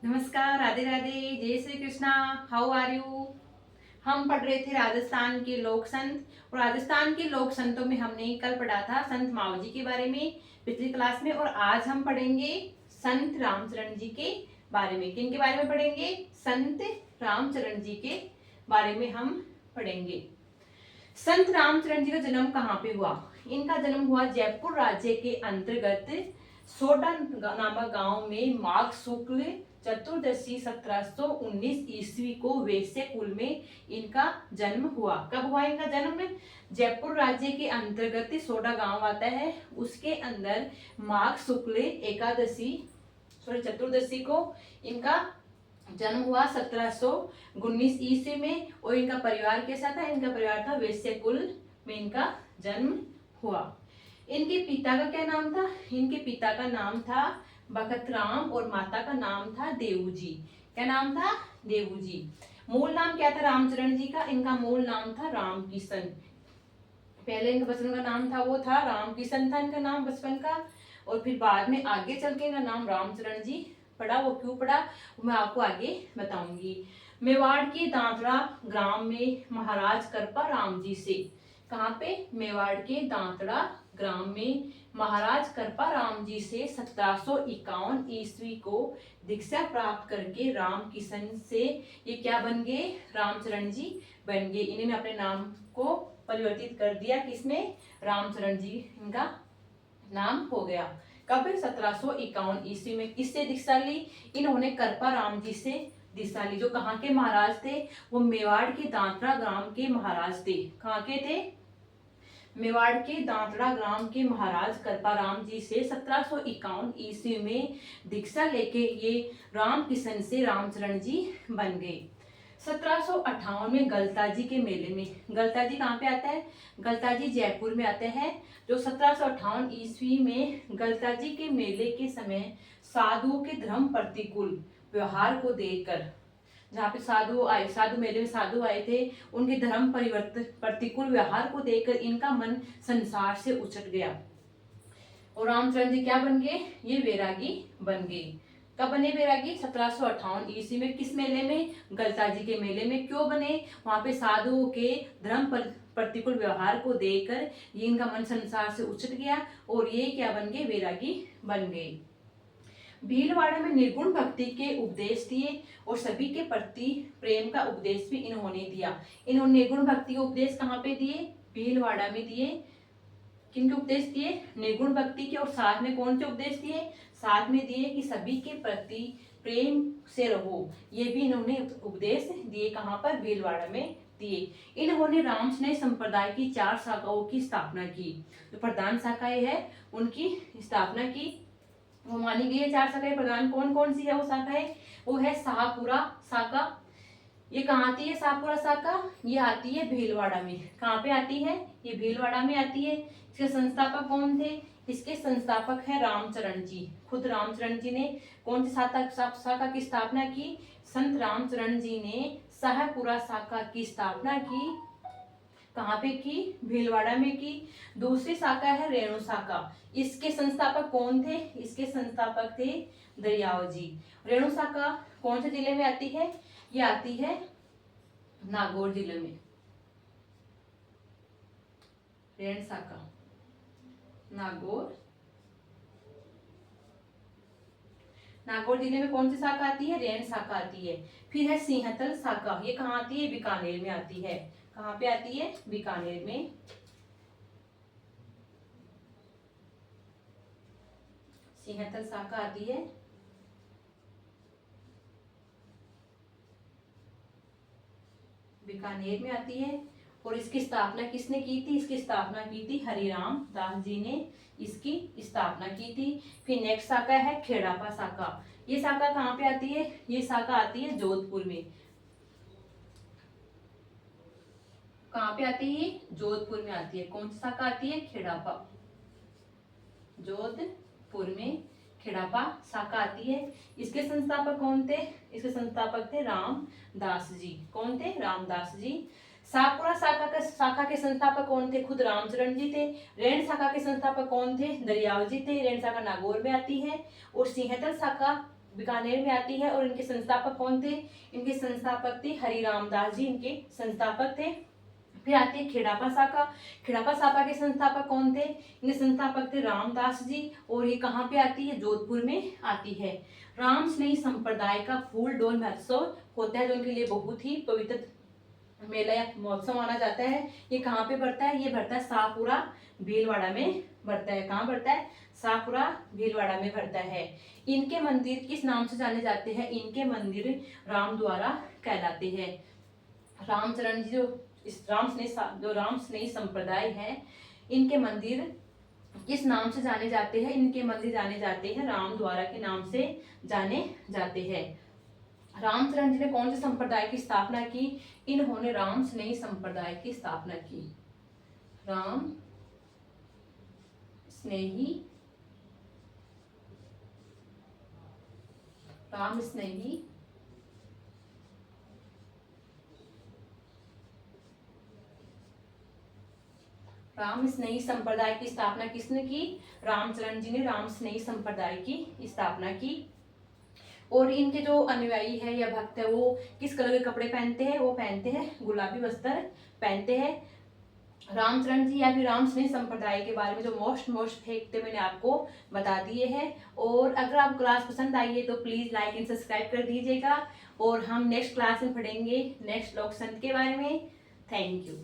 नमस्कार, राधे राधे, जय Shri Krishna. How are you? हम पढ़ रहे थे राजस्थान के लोक संत, और राजस्थान के लोक संतों में हमने कल पढ़ा था संत मावजी के बारे में पिछली क्लास में। और आज हम पढ़ेंगे संत रामचरण जी के बारे में। किन के बारे में पढ़ेंगे? संत रामचरण जी के बारे में हम पढ़ेंगे। संत रामचरण जी का जन्म कहाँ पे हुआ? इनका जन्म हुआ जयपुर राज्य के अंतर्गत सोडा नामक गांव में माघ शुक्ल चतुर्दशी 1719 ईस्वी को वैश्य कुल में इनका जन्म हुआ। कब हुआ इनका जन्म? जयपुर राज्य के अंतर्गत सोडा गांव आता है, उसके अंदर माघ शुक्ल एकादशी चतुर्दशी को इनका जन्म हुआ 1719 ईस्वी में। और इनका परिवार कैसा था? इनका परिवार था वैश्य कुल में इनका जन्म हुआ। इनके पिता का क्या नाम था? इनके पिता का नाम था बखतराम और माता का नाम था देवूजी। क्या नाम था? देवूजी। मूल नाम क्या था रामचरण जी का? इनका मूल नाम था राम किशन। पहले इनका बचपन का नाम था वो था राम किशन था इनका नाम बचपन का। और फिर बाद में आगे चल के इनका नाम रामचरण जी पड़ा। वो क्यों पड़ा वो मैं आपको आगे बताऊंगी। मेवाड़ के दांतड़ा ग्राम में महाराज कृपा राम जी से। कहाँ पे? मेवाड़ के दांतड़ा ग्राम में महाराज कृपा राम जी से 1751 ईस्वी को दीक्षा प्राप्त करके राम किशन से ये क्या बन गए? रामचरण जी बन गए। इन्होंने अपने नाम को परिवर्तित कर दिया। किसने? रामचरण जी इनका नाम हो गया। कब? 1751 ईस्वी में। किससे दीक्षा ली? इन्होंने कृपा राम जी से दीक्षा ली। जो कहाँ के महाराज थे? वो मेवाड़ के दांतरा ग्राम के महाराज थे। कहाँ के थे? मेवाड़ के दांतड़ा ग्राम के महाराज कृपाराम जी से 1751 ईस्वी में दीक्षा लेके ये राम किशन से रामचरण जी बन गए। 1758 में गलताजी के मेले में। गलताजी कहाँ पे आता है? गलताजी जयपुर में आते हैं। जो 1758 ईस्वी में गलताजी के मेले के समय साधुओं के धर्म प्रतिकूल व्यवहार को देखकर, जहाँ पे साधु आए, साधु मेले में साधु आए थे, उनके धर्म परिवर्तन प्रतिकूल व्यवहार को देखकर इनका मन संसार से उचट गया और रामचंद्र जी क्या बन गए? ये वैरागी बन गए। कब बने वैरागी? 1758 ईस्वी में। किस मेले में? गलताजी के मेले में। क्यों बने? वहां पे साधुओं के धर्म प्रतिकूल व्यवहार को देखकर ये इनका मन संसार से उचट गया और ये क्या बन गए? वैरागी बन गए। भीलवाड़ा में निर्गुण भक्ति के उपदेश दिए और सभी के प्रति प्रेम का उपदेश भी इन्होंने दिया। इन्होंने निर्गुण भक्ति के उपदेश कहाँ पे दिए? भीलवाड़ा में दिए। किनके उपदेश दिए? निर्गुण भक्ति के। और साथ में कौन से उपदेश दिए? साथ में दिए कि सभी के प्रति प्रेम से रहो। ये भी इन्होंने उपदेश दिए। कहाँ पर? भीलवाड़ा में दिए। इन्होंने रामस्नेह संप्रदाय की 4 शाखाओं की स्थापना की। जो प्रधान शाखाएं है उनकी स्थापना की। वो मानी गई है 4 शाखाएं। प्रधान कौन कौन सी है वो शाखाएं? वो है शाहपुरा शाखा। ये कहाँ आती है शाहपुरा शाखा? ये आती है भीलवाड़ा में। कहाँ पे आती है? ये भीलवाड़ा में आती है। इसके संस्थापक कौन थे? इसके संस्थापक है रामचरण जी। खुद रामचरण जी ने कौन सी शाखा की स्थापना की? संत रामचरण जी ने शाहपुरा शाखा की स्थापना की। कहाँ पे की? भीलवाड़ा में की। दूसरी शाखा है रेणु शाखा। इसके संस्थापक कौन थे? इसके संस्थापक थे दरियाव जी। रेणु शाखा कौन से जिले में आती है? ये आती है नागौर जिले में। रेण शाखा नागौर। नागौर जिले में कौन सी शाखा आती है? रेण शाखा आती है। फिर है सिंहतल शाखा। ये कहाँ आती है? बीकानेर में आती है। कहाँ पे आती है? बीकानेर में। सिंहतल शाखा आती है बीकानेर में आती है। और इसकी स्थापना किसने की थी? इसकी स्थापना की थी हरिराम दास जी ने इसकी स्थापना की थी। फिर नेक्स्ट शाखा है खेड़ापा शाखा। ये शाखा कहाँ पे आती है? ये शाखा आती है जोधपुर में। कहाँ पे आती है? जोधपुर में आती है। कौन सी शाखा आती है? खेड़ापा। जोधपुर में खेड़ापा शाखा आती है। इसके संस्थापक कौन थे? इसके संस्थापक थे रामदास जी। कौन थे? रामदास जी। शाहपुरा शाखा के संस्थापक कौन थे? खुद रामचरण जी थे। रेण शाखा के संस्थापक कौन थे? दरियाव जी थे। रेण शाखा नागौर में आती है। और सिंहतल शाखा बीकानेर में आती है। और इनके संस्थापक कौन थे? इनके संस्थापक थे हरिराम दास जी, इनके संस्थापक थे। फिर आती है खेड़ापा शाखा। खेड़ापा शाखा के संस्थापक कौन थे? इनके संस्थापक थे रामदास जी। और ये कहाँ पे आती है? जोधपुर में आती है। राम स्नेही संप्रदाय का फूल डोल महोत्सव होता है, जो उनके लिए बहुत ही पवित्र मेला या महोत्सव माना जाता है। ये कहाँ पे बढ़ता है? ये बढ़ता है शाहपुरा भीलवाड़ा में बढ़ता है। कहाँ बढ़ता है? शाहपुरा भीलवाड़ा में बढ़ता है। इनके मंदिर किस नाम से जाने जाते हैं? इनके मंदिर रामद्वारा कहलाते हैं। रामचरण जी जो राम स्नेही संप्रदाय है, इनके मंदिर किस नाम से जाने जाते हैं? इनके मंदिर जाने जाते हैं रामद्वारा के नाम से जाने जाते हैं। रामचरण जी ने कौन से संप्रदाय की स्थापना की? इन्होंने राम स्नेही संप्रदाय की स्थापना की। राम स्नेही राम स्नेही संप्रदाय की स्थापना किसने की? रामचरण जी ने राम स्नेही संप्रदाय की स्थापना की। और इनके जो अनुयायी है या भक्त है वो किस कलर के कपड़े पहनते हैं? वो पहनते हैं गुलाबी वस्त्र पहनते हैं। रामचरण जी या फिर राम स्नेही संप्रदाय के बारे में जो मोस्ट फैक्ट मैंने आपको बता दिए हैं। और अगर आपको क्लास पसंद आई है तो प्लीज लाइक एंड सब्सक्राइब कर दीजिएगा। और हम नेक्स्ट क्लास में पढ़ेंगे नेक्स्ट लोक संत के बारे में। Thank you.